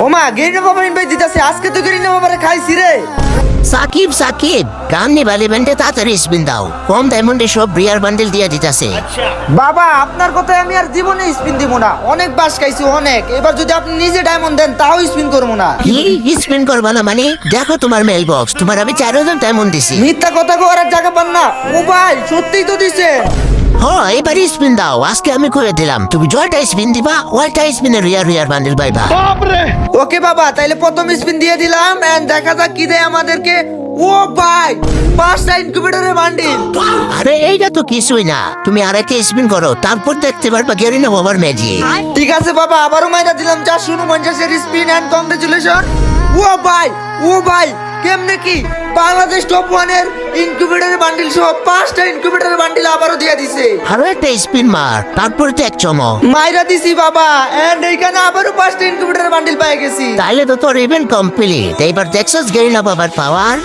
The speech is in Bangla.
ওমা গেরিনা বাবা ইনভাইট দিতেছে, আজকে তো গেরিনা বাবারে খাইছি রে। সাকিব সাকিব গান নিবালি ব্যান্ডে তাড়াতাড়ি স্পিন দাও, কম ডায়মন্ডে সব রিয়ার বান্ডেল দিয়ে দিতেছে। বাবা আপনার কথায় আমি আর জীবনে স্পিন দিব না, অনেক বাস খাইছি অনেক। এবার যদি আপনি নিজে ডায়মন্ড দেন তাও স্পিন করবো না। কি স্পিন করবা না মানে? দেখো তোমার মেল বক্স, তোমার আমি 4000 ডায়মন্ড দিছি। মিথ্যা কথা করার জায়গা পান না। ও ভাই সত্যিই তো দিছে। হ্যাঁ এবার স্পিন দাও, আজকে আমি করে দিলাম, তুমি জয়টা স্পিন দিবা, ওয়ালটা স্পিনে রিয়ার বান্ডেল পাইবা। ওকে বাবা, তাইলে প্রথম স্পিন দিয়ে দিলাম এন্ড দেখা যাক কি দেয় আমাদেরকে। ও ভাই 5টা ইনকিউবেটরের বান্ডিল। আরে এইটা তো কিছুই না, তুমি আরেকটা স্পিন করো, তারপর দেখতে পারবা গেরিনা বাবার ম্যাজিক। ঠিক আছে বাবা, আবারও মাইরা দিলাম 449 এর স্পিন এন্ড কংগ্রেচুলেশন। ও ভাই কেমনে কি বাংলাদেশ টপ 1 এর ইনকিউবেটরের বান্ডিল সহ 5টা ইনকিউবেটরের বান্ডিল আবারও দিয়ে দিছে। আরো একটা স্পিন মার, তারপর তো এক চমক। মাইরা দিছি বাবা এন্ড এইখানে আবারও 5টা ইনকিউবেটরের বান্ডিল পেয়ে গেছি। তাইলে তো তোর ইভেন্ট কমপ্লিট। এইবার দেখছস গেরিনা বাবার পাওয়ার।